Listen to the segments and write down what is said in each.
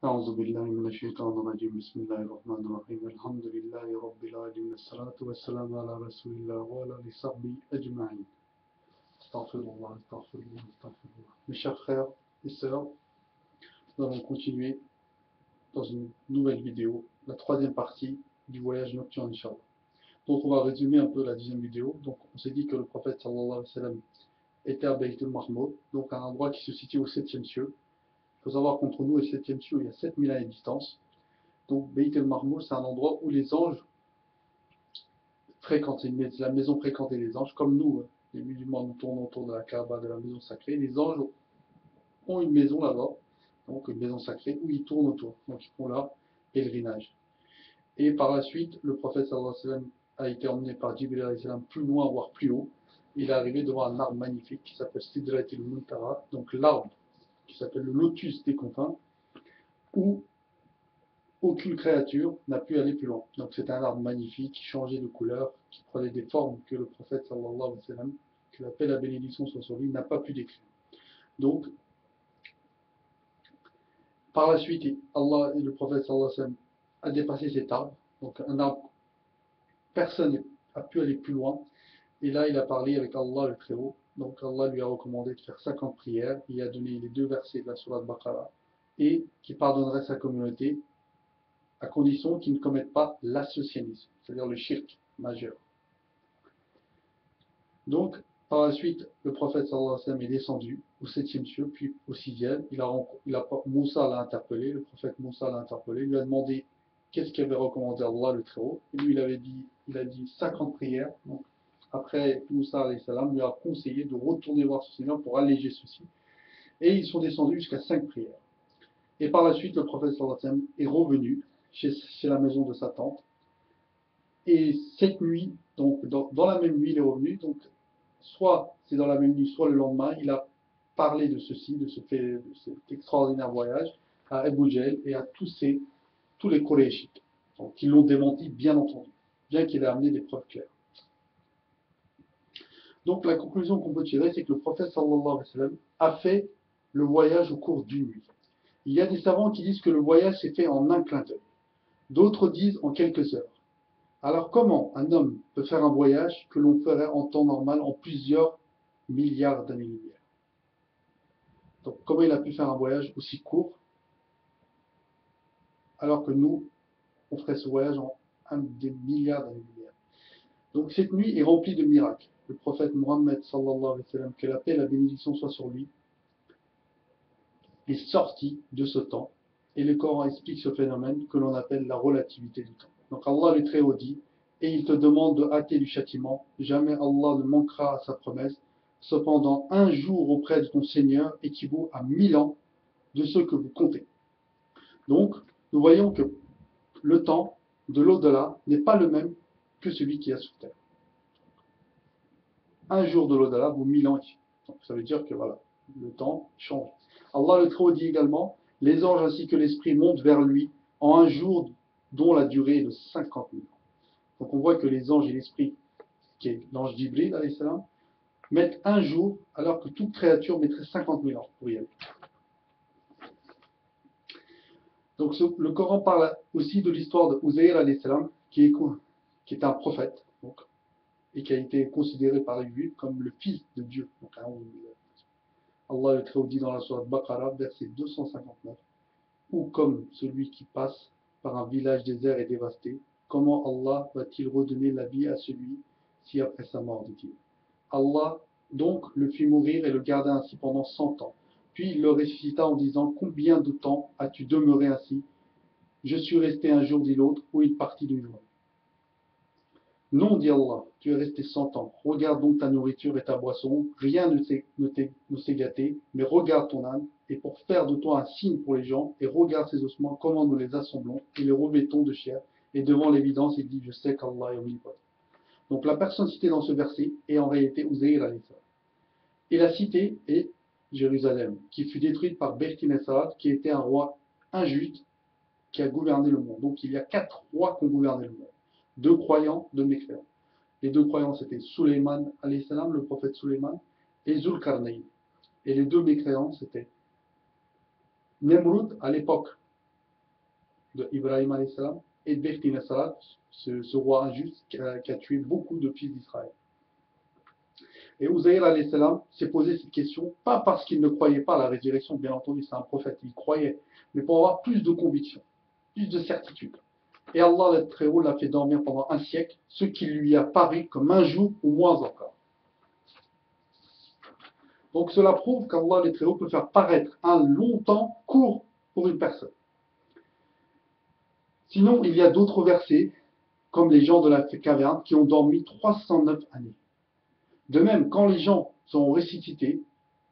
أعوذ بالله من الشيطان الرجيم بسم الله الرحمن الرحيم الحمد لله رب العالمين الصلاة والسلام على رسول الله وعلى آله وصحبه أجمعين. Astaghfirullah, astaghfirullah, astaghfirullah. Mes chers frères et sœurs, nous allons continuer dans une nouvelle vidéo, la troisième partie du voyage nocturne Inch'Allah. Donc on va résumer un peu la deuxième vidéo. Donc on s'est dit que le prophète sallallahu alayhi wa sallam était à Bayt al-Mahmoud, donc un endroit qui se situe au 7e cieux. Il faut savoir qu'entre nous et le 7e cieux, il y a 7000 années de distance. Donc Bayt al-Mahmoud, c'est un endroit où les anges fréquentent, c'est la maison fréquentée des anges, comme nous, les musulmans, nous tournons autour de la Kaaba, de la maison sacrée. Les anges ont une maison là-bas, donc une maison sacrée, où ils tournent autour, donc ils font leur pèlerinage. Et par la suite, le prophète sallallahu alayhi wa sallam a été emmené par Jibril alayhi salam plus loin, voire plus haut. Il est arrivé devant un arbre magnifique qui s'appelle Sidratul Muntaha, donc l'arbre qui s'appelle le lotus des confins, où aucune créature n'a pu aller plus loin. Donc c'est un arbre magnifique qui changeait de couleur, qui prenait des formes que le prophète sallallahu alayhi wa sallam, que la paix et la bénédiction soit sur lui, n'a pas pu décrire. Donc par la suite, Allah et le prophète sallallahu alayhi wa sallam a dépassé cet arbre, donc un arbre, personne n'a pu aller plus loin. Et là, il a parlé avec Allah le Très-Haut. Donc Allah lui a recommandé de faire 50 prières. Il a donné les 2 versets de la Sourate Baqarah et qui pardonnerait sa communauté à condition qu'ils ne commettent pas l'associanisme, c'est-à-dire le shirk majeur. Donc, par la suite, le prophète sallallahu alayhi wa sallam est descendu au 7e cieux, puis au 6e. Moussa l'a interpellé, le prophète Moussa l'a interpellé, il lui a demandé qu'est-ce qu'avait recommandé Allah le Très-Haut. Et lui, il a dit 50 prières. Donc, après, Moussa alayhi salam lui a conseillé de retourner voir son Seigneur pour alléger ceci. Et ils sont descendus jusqu'à 5 prières. Et par la suite, le prophète sallallahu alayhi wa sallam est revenu chez la maison de sa tante. Et cette nuit, donc dans la même nuit, il est revenu. Donc, soit c'est dans la même nuit, soit le lendemain, il a parlé de ceci, de cet extraordinaire voyage à Abu Jahl et à tous les Qurayshites, qui l'ont démenti, bien entendu, bien qu'il ait amené des preuves claires. Donc la conclusion qu'on peut tirer, c'est que le prophète sallallahu alayhi wa sallam a fait le voyage au cours d'une nuit. Il y a des savants qui disent que le voyage s'est fait en un clin d'œil. D'autres disent en quelques heures. Alors comment un homme peut faire un voyage que l'on ferait en temps normal en plusieurs milliards d'années-lumière? Donc comment il a pu faire un voyage aussi court alors que nous, on ferait ce voyage en des milliards d'années-lumière? Donc cette nuit est remplie de miracles. Le prophète Mohammed sallallahu alayhi wa sallam, que la paix et la bénédiction soient sur lui, est sorti de ce temps. Et le Coran explique ce phénomène que l'on appelle la relativité du temps. Donc Allah le Très-Haut dit, et il te demande de hâter du châtiment. Jamais Allah ne manquera à sa promesse. Cependant, un jour auprès de ton Seigneur équivaut à 1000 ans de ceux que vous comptez. Donc, nous voyons que le temps de l'au-delà n'est pas le même que celui qui est sur terre. Un jour de l'au-delà vaut 1000 ans ici. Donc, ça veut dire que voilà, le temps change. Allah le Très-Haut dit également, les anges ainsi que l'esprit montent vers lui en un jour dont la durée est de 50 000 ans. Donc on voit que les anges et l'esprit, qui est l'ange Jibril, alayhi salam, mettent un jour alors que toute créature mettrait 50 000 ans pour y aller. Donc le Coran parle aussi de l'histoire de Uzayr alayhi salam, qui est un prophète, donc, et qui a été considéré par les Juifs comme le fils de Dieu. Donc, Allah le Très-Haut dit dans la sourate Baqarah, verset 259, ou comme celui qui passe par un village désert et dévasté, comment Allah va-t-il redonner la vie à celui-ci après sa mort, dit-il. Allah donc le fit mourir et le garda ainsi pendant 100 ans. Puis il le ressuscita en disant, combien de temps as-tu demeuré ainsi? Je suis resté un jour, dit l'autre, ou une partie d'une journée. Non, dit Allah, tu es resté 100 ans. Regarde donc ta nourriture et ta boisson. Rien ne s'est gâté, mais regarde ton âme, et pour faire de toi un signe pour les gens, et regarde ces ossements, comment nous les assemblons, et les revêtons de chair. Et devant l'évidence, il dit, je sais qu'Allah est omnipotent. Donc la personne citée dans ce verset est en réalité Uzayr alayhi salam. Et la cité est Jérusalem, qui fut détruite par Belkhinessar, qui était un roi injuste, qui a gouverné le monde. Donc il y a 4 rois qui ont gouverné le monde. 2 croyants, 2 mécréants. Les 2 croyants, c'était Suleiman, alayhi salam, le prophète Suleiman, et Zulkarnayn. Et les 2 mécréants, c'était Nemrud à l'époque de Ibrahim alayhi salam, et de Bechti Nassarat, ce roi injuste qui a tué beaucoup de fils d'Israël. Et Uzaïr alayhi salam s'est posé cette question, pas parce qu'il ne croyait pas à la résurrection, bien entendu, c'est un prophète, il croyait, mais pour avoir plus de conviction, plus de certitude. Et Allah, le Très-Haut, l'a fait dormir pendant un siècle, ce qui lui a paru comme un jour ou moins encore. Donc cela prouve qu'Allah, le Très-Haut, peut faire paraître un long temps court pour une personne. Sinon, il y a d'autres versets, comme les gens de la caverne, qui ont dormi 309 années. De même, quand les gens sont ressuscités,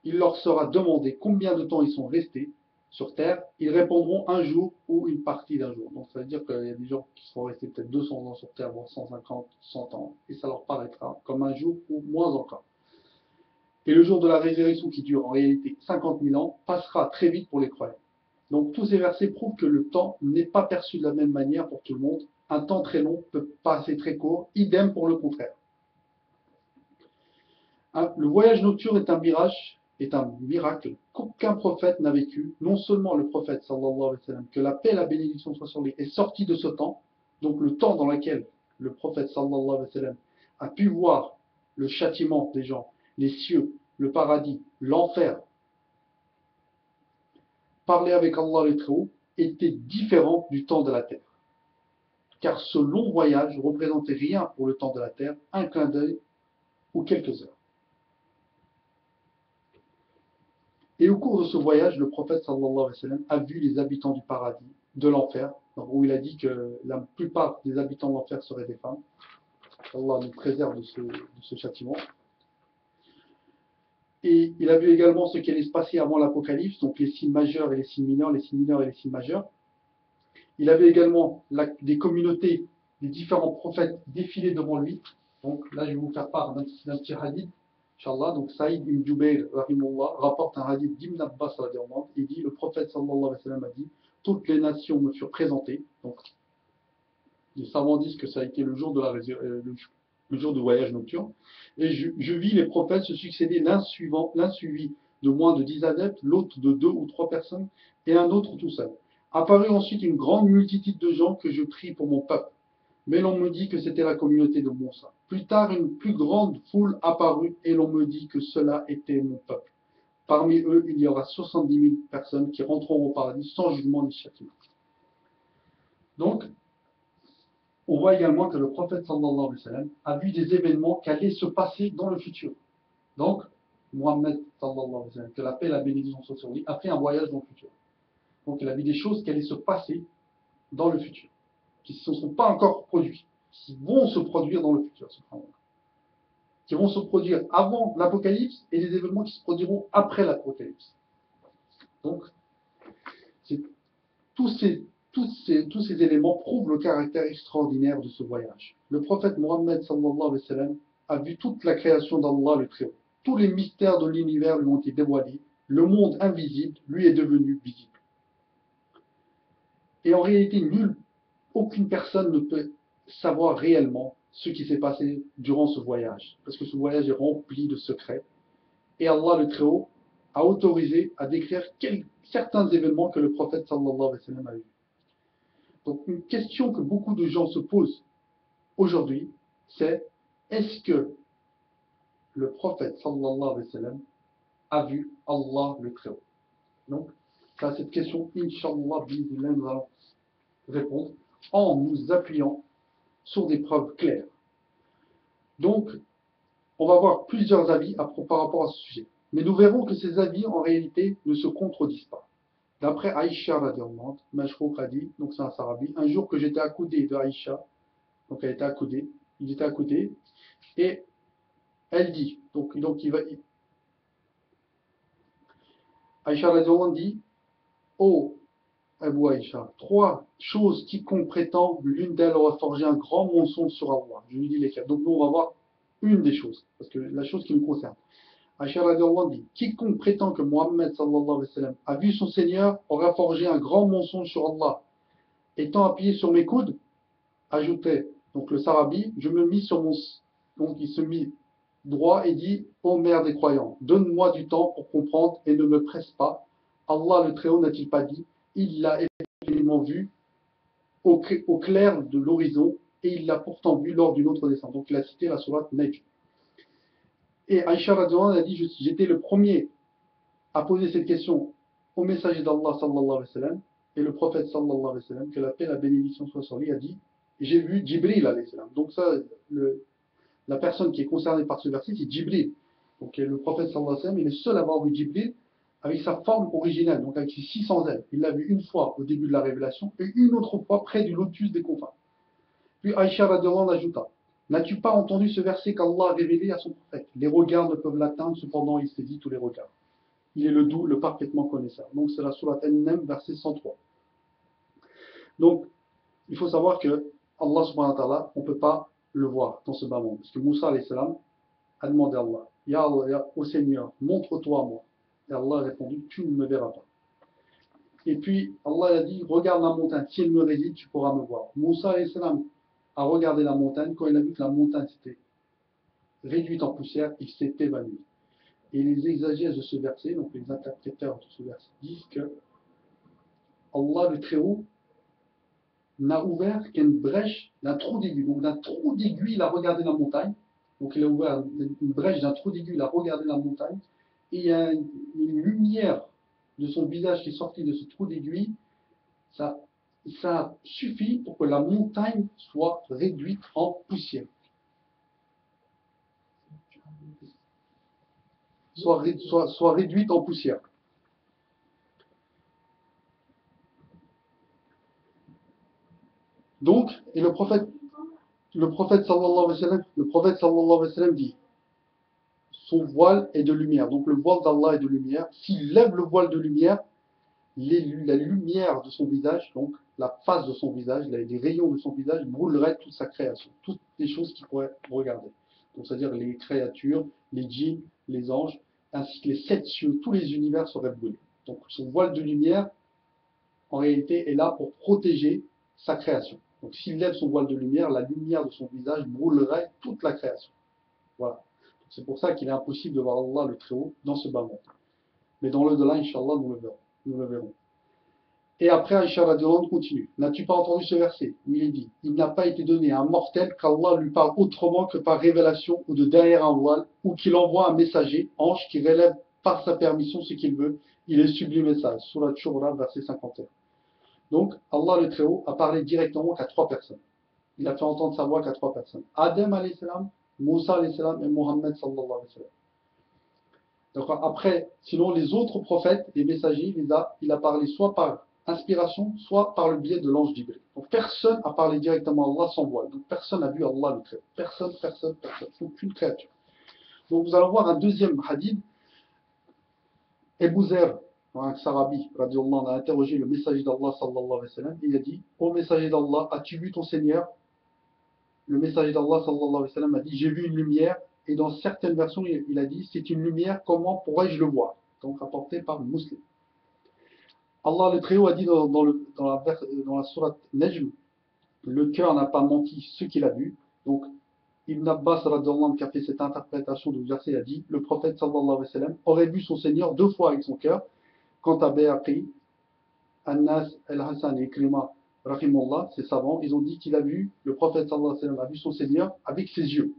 il leur sera demandé combien de temps ils sont restés sur terre. Ils répondront un jour ou une partie d'un jour. Donc ça veut dire qu'il y a des gens qui sont restés peut-être 200 ans sur terre, voire 150, 100 ans, et ça leur paraîtra comme un jour ou moins encore. Et le jour de la résurrection, qui dure en réalité 50 000 ans, passera très vite pour les croyants. Donc tous ces versets prouvent que le temps n'est pas perçu de la même manière pour tout le monde. Un temps très long peut passer très court, idem pour le contraire. Le voyage nocturne est un miracle qu'aucun prophète n'a vécu. Non seulement le prophète, sallallahu alayhi wa sallam, que la paix et la bénédiction soient sur lui, est sorti de ce temps, donc le temps dans lequel le prophète, sallallahu alayhi wa sallam, a pu voir le châtiment des gens, les cieux, le paradis, l'enfer, parler avec Allah le Très-Haut, était différent du temps de la terre. Car ce long voyage représentait rien pour le temps de la terre, un clin d'œil ou quelques heures. Et au cours de ce voyage, le prophète sallallahu alayhi wa sallam a vu les habitants du paradis, de l'enfer, où il a dit que la plupart des habitants de l'enfer seraient des femmes. Allah nous préserve de ce châtiment. Et il a vu également ce qui allait se passer avant l'Apocalypse, donc les signes majeurs et les signes mineurs, les signes mineurs et les signes majeurs. Il avait également des communautés, des différents prophètes défiler devant lui. Donc là, je vais vous faire part d'un petit hadith. Inch'Allah, donc Saïd ibn Jubayr rapporte un hadith d'Ibn Abbas, il dit, le prophète sallallahu alayhi wa sallam a dit, toutes les nations me furent présentées. Donc les savants disent que ça a été le jour le jour du voyage nocturne. Et je vis les prophètes se succéder l'un suivi de moins de 10 adeptes, l'autre de 2 ou 3 personnes, et un autre tout seul. Apparut ensuite une grande multitude de gens que je prie pour mon peuple. Mais l'on me dit que c'était la communauté de Moussa. Plus tard, une plus grande foule apparut et l'on me dit que cela était mon peuple. Parmi eux, il y aura 70 000 personnes qui rentreront au paradis sans jugement ni châtiment. Donc, on voit également que le prophète sallallahu alayhi wa sallam a vu des événements qui allaient se passer dans le futur. Donc, Mohammed sallallahu alayhi wa sallam, que la paix et la bénédiction soient sur lui, a fait un voyage dans le futur. Donc, il a vu des choses qui allaient se passer dans le futur, qui ne se sont pas encore produits, qui vont se produire dans le futur, qui vont se produire avant l'Apocalypse et les événements qui se produiront après l'Apocalypse. Donc, tous ces éléments prouvent le caractère extraordinaire de ce voyage. Le prophète Mohammed sallallahu alayhi wa sallam a vu toute la création d'Allah le Très-Haut. Tous les mystères de l'univers lui ont été dévoilés. Le monde invisible lui est devenu visible. Et en réalité, aucune personne ne peut savoir réellement ce qui s'est passé durant ce voyage, parce que ce voyage est rempli de secrets. Et Allah le Très-Haut a autorisé à décrire certains événements que le prophète sallallahu alayhi wa sallam a vus. Donc une question que beaucoup de gens se posent aujourd'hui, c'est est-ce que le prophète sallallahu alayhi wa sallam a vu Allah le Très-Haut? Donc, à cette question, Inch'Allah, nous allons répondre en nous appuyant sur des preuves claires. Donc, on va voir plusieurs avis par rapport à ce sujet. Mais nous verrons que ces avis, en réalité, ne se contredisent pas. D'après Aïcha radiallahu, Mashrouk a dit, donc c'est un Sarabi, un jour que j'étais accoudé de Aïcha, donc elle était accoudée, il était accoudé, et elle dit, Aïcha radiallahu dit, oh Abu Aïcha, 3 choses quiconque prétend, l'une d'elles aura forgé un grand mensonge sur Allah. Je lui dis lesquelles. Donc nous on va voir une des choses, parce que la chose qui nous concerne. Aïcha radiallahu dit, quiconque prétend que Mohammed sallallahu alayhi wa sallam a vu son Seigneur aura forgé un grand mensonge sur Allah. Étant appuyé sur mes coudes, ajoutait donc le Sarabi, je me mis sur mon... Donc il se mit droit et dit, ô mère des croyants, donne-moi du temps pour comprendre et ne me presse pas. Allah le Très-Haut n'a-t-il pas dit, il l'a effectivement vu au clair de l'horizon, et il l'a pourtant vu lors d'une autre descente. Donc il a cité la sourate Najm. Et Aïcha radhiyallahu anha a dit, j'étais le premier à poser cette question au messager d'Allah sallallahu alayhi wa sallam, et le prophète sallallahu alayhi wa sallam, que la paix et la bénédiction soient sur lui, a dit, j'ai vu Jibril alayhi salam. Donc ça, la personne qui est concernée par ce verset, c'est Jibril. Donc le prophète sallallahu alayhi wa sallam, il est seul à avoir vu Jibril avec sa forme originale, donc avec ses 600 ailes. Il l'a vu une fois au début de la révélation, et une autre fois près du lotus des confins. Puis Aïcha radhiyallahu anha ajouta, n'as-tu pas entendu ce verset qu'Allah a révélé à son prophète? Les regards ne peuvent l'atteindre, cependant il saisit tous les regards. Il est le doux, le parfaitement connaisseur. Donc c'est la sourate An-Naml, verset 103. Donc, il faut savoir que Allah subhanahu wa ta'ala, on ne peut pas le voir dans ce bas monde. Parce que Moussa alayhi salam a demandé à Allah, Ya Allah, ô Seigneur, montre-toi à moi. Et Allah a répondu, tu ne me verras pas. Et puis Allah a dit, regarde la montagne, si elle me réside, tu pourras me voir. Moussa alayhi salam a regardé la montagne, quand il a vu que la montagne s'était réduite en poussière, il s'est évanoui. Et les exagèses de ce verset, donc les interpréteurs de ce verset, disent que Allah le Très-Haut n'a ouvert qu'une brèche d'un trou d'aiguille. Donc d'un trou d'aiguille, il a regardé la montagne. Donc il a ouvert une brèche d'un trou d'aiguille, il a regardé la montagne. Et il y a une lumière de son visage qui est sortie de ce trou d'aiguille. Ça suffit pour que la montagne soit réduite en poussière. Soit réduite en poussière. Donc, et le prophète sallallahu alayhi wa sallam dit, son voile est de lumière. Donc le voile d'Allah est de lumière. S'il lève le voile de lumière, la lumière de son visage, donc la face de son visage, les rayons de son visage brûleraient toute sa création, toutes les choses qu'il pourrait regarder. Donc c'est-à-dire les créatures, les djinns, les anges, ainsi que les 7 cieux, tous les univers seraient brûlés. Donc son voile de lumière, en réalité, est là pour protéger sa création. Donc s'il lève son voile de lumière, la lumière de son visage brûlerait toute la création. Voilà. C'est pour ça qu'il est impossible de voir Allah le Très-Haut dans ce bas monde. Mais dans l'au-delà, Inch'Allah, nous le verrons. Et après, Aïcha radhiyallahu anha continue. N'as-tu pas entendu ce verset où il est dit, il n'a pas été donné à un mortel qu'Allah lui parle autrement que par révélation ou de derrière un voile, ou qu'il envoie un messager, ange, qui relève par sa permission ce qu'il veut. Il est sublime message. Surat Shura, verset 51. Donc, Allah le Très-Haut a parlé directement qu'à 3 personnes. Il a fait entendre sa voix qu'à 3 personnes. Adam alayhi salam, Moussa alayhi salam et Mohammed sallallahu alayhi wa sallam. Donc après, sinon les autres prophètes, les messagers, il a parlé soit par inspiration, soit par le biais de l'ange Jibril. Donc personne n'a parlé directement à Allah sans voile. Donc personne n'a vu Allah le Très-Haut. Personne. Aucune créature. Donc vous allez voir un deuxième hadith. Ebu Zer, un Sarabi, radiallahu, a interrogé le messager d'Allah sallallahu alayhi wa sallam. Il a dit, ô messager d'Allah, as-tu vu ton Seigneur? Le messager d'Allah sallallahu alayhi wa sallam a dit, j'ai vu une lumière. Et dans certaines versions, il a dit, c'est une lumière, comment pourrais-je le voir? Donc rapporté par le musulman. Allah le Très-Haut a dit dans la sourate Najm, le cœur n'a pas menti ce qu'il a vu. Donc Ibn Abbas qui a fait cette interprétation du verset a dit, le prophète sallallahu alayhi wa sallam aurait vu son Seigneur 2 fois avec son cœur. Quant à Bayhaqi, Anas, Al-Hassan et Ikrima, rahimullah, ces savants, ils ont dit qu'il a vu, le prophète sallallahu alayhi wa sallam a vu son Seigneur avec ses yeux.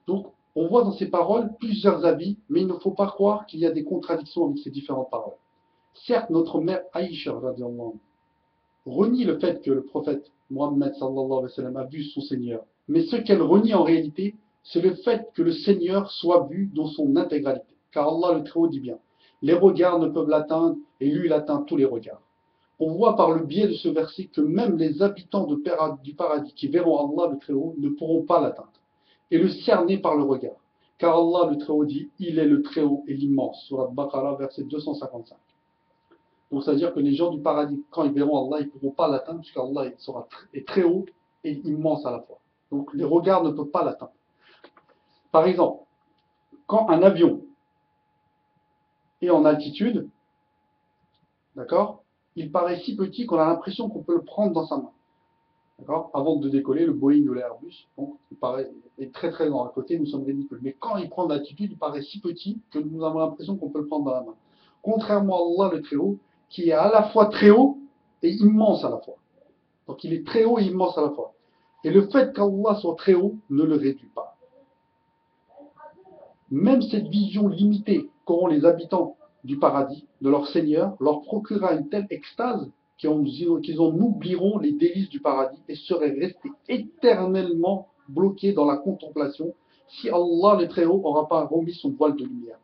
Donc, on voit dans ces paroles plusieurs avis, mais il ne faut pas croire qu'il y a des contradictions avec ces différentes paroles. Certes, notre mère Aïcha renie le fait que le prophète Mohammed sallallahu alayhi wa sallam a vu son Seigneur. Mais ce qu'elle renie en réalité, c'est le fait que le Seigneur soit vu dans son intégralité. Car Allah le Très-Haut dit bien, les regards ne peuvent l'atteindre et lui il atteint tous les regards. On voit par le biais de ce verset que même les habitants du paradis qui verront Allah le Très-Haut ne pourront pas l'atteindre et le cerner par le regard. Car Allah le Très-Haut dit, il est le Très-Haut et l'immense. Surat Baqarah, verset 255. Donc, c'est-à-dire que les gens du paradis, quand ils verront Allah, ils ne pourront pas l'atteindre, puisqu'Allah est très haut et immense à la fois. Donc, les regards ne peuvent pas l'atteindre. Par exemple, quand un avion est en altitude, d'accord, il paraît si petit qu'on a l'impression qu'on peut le prendre dans sa main. D'accord, avant de décoller, le Boeing ou l'Airbus, donc, est très très grand à côté, nous sommes ridicules. Mais quand il prend de l'altitude, il paraît si petit que nous avons l'impression qu'on peut le prendre dans la main. Contrairement à Allah le Très-Haut, qui est à la fois très haut et immense à la fois. Donc il est très haut et immense à la fois. Et le fait qu'Allah soit très haut ne le réduit pas. Même cette vision limitée qu'auront les habitants du paradis, de leur Seigneur, leur procurera une telle extase qu'ils en oublieront les délices du paradis et seraient restés éternellement bloqués dans la contemplation si Allah le Très-Haut n'aura pas remis son voile de lumière.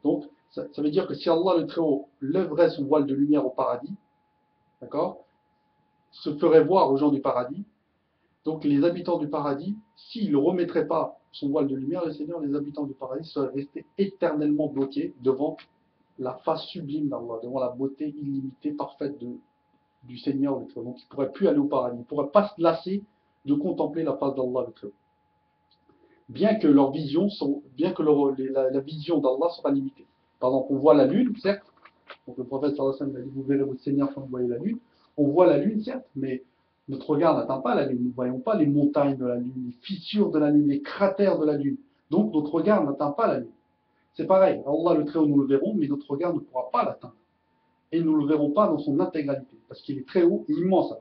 Donc, ça veut dire que si Allah le Très-Haut lèverait son voile de lumière au paradis, d'accord, se ferait voir aux gens du paradis, donc les habitants du paradis, s'ils ne remettraient pas son voile de lumière, le Seigneur, les habitants du paradis seraient restés éternellement bloqués devant la face sublime d'Allah, devant la beauté illimitée, parfaite du Seigneur le Très-Haut. Donc ils ne pourraient plus aller au paradis, ils ne pourraient pas se lasser de contempler la face d'Allah le Très-Haut. Bien que leur vision, la vision d'Allah soit limitée. Par exemple, on voit la lune, certes, donc le prophète sallallahu alayhi wa sallam a dit, vous verrez votre Seigneur quand vous voyez la lune. On voit la lune, certes, mais notre regard n'atteint pas la lune. Nous ne voyons pas les montagnes de la lune, les fissures de la lune, les cratères de la lune. Donc notre regard n'atteint pas la lune. C'est pareil, Allah le Très-Haut, nous le verrons, mais notre regard ne pourra pas l'atteindre. Et nous ne le verrons pas dans son intégralité, parce qu'il est très haut et immense.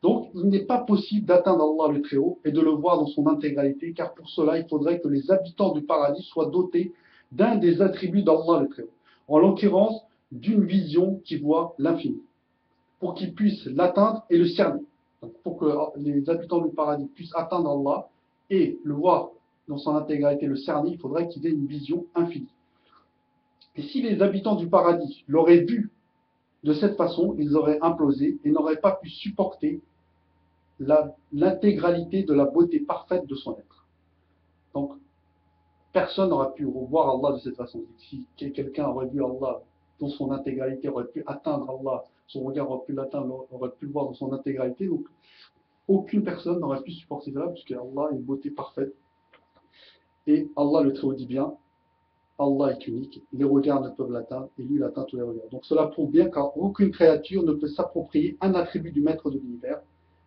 Donc il n'est pas possible d'atteindre Allah le Très-Haut et de le voir dans son intégralité, car pour cela, il faudrait que les habitants du paradis soient dotés d'un des attributs d'Allah le Très-Haut. En l'occurrence, d'une vision qui voit l'infini, pour qu'ils puissent l'atteindre et le cerner. Donc, pour que les habitants du paradis puissent atteindre Allah et le voir dans son intégralité, le cerner, il faudrait qu'ils aient une vision infinie. Et si les habitants du paradis l'auraient vu de cette façon, ils auraient implosé et n'auraient pas pu supporter l'intégralité de la beauté parfaite de son être. Donc, personne n'aurait pu voir Allah de cette façon. Si quelqu'un aurait vu Allah dans son intégralité, aurait pu atteindre Allah, son regard aurait pu l'atteindre, aurait pu le voir dans son intégralité, donc aucune personne n'aurait pu supporter cela, puisque Allah est une beauté parfaite. Et Allah le Très-Haut dit bien, Allah est unique, les regards ne peuvent l'atteindre, et lui il atteint tous les regards. Donc cela prouve bien qu'aucune créature ne peut s'approprier un attribut du maître de l'univers.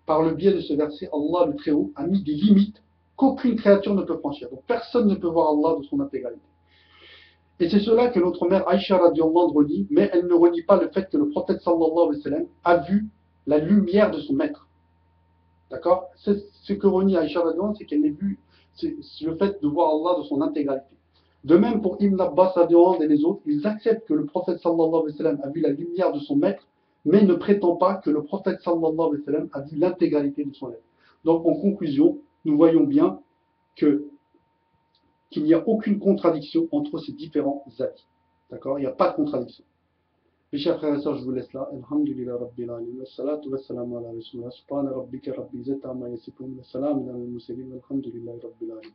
Par le biais de ce verset, Allah le Très-Haut a mis des limites qu'aucune créature ne peut franchir. Donc personne ne peut voir Allah de son intégralité. Et c'est cela que notre mère Aïcha radiallahu anha renie, mais elle ne renie pas le fait que le prophète sallallahu alayhi wa sallam a vu la lumière de son maître. D'accord? Ce que renie Aïcha radiallahu anha, c'est qu'elle a vu le fait de voir Allah de son intégralité. De même pour Ibn Abbas radiallahu anhu et les autres, ils acceptent que le prophète sallallahu alayhi wa sallam a vu la lumière de son maître, mais ne prétend pas que le prophète sallallahu alayhi wa sallam a vu l'intégralité de son être. Donc en conclusion, nous voyons bien qu'il n'y a aucune contradiction entre ces différents avis. D'accord? Il n'y a pas de contradiction. Mes chers frères et sœurs, je vous laisse là. Alhamdulillah Rabbil Alamin. Wassalatu wassalamu ala Rasulullah. Subhana rabbika rabbil izzati amma yasifun. Wa salamun ala al-mursalin. Walhamdulillahi Rabbil Alamin.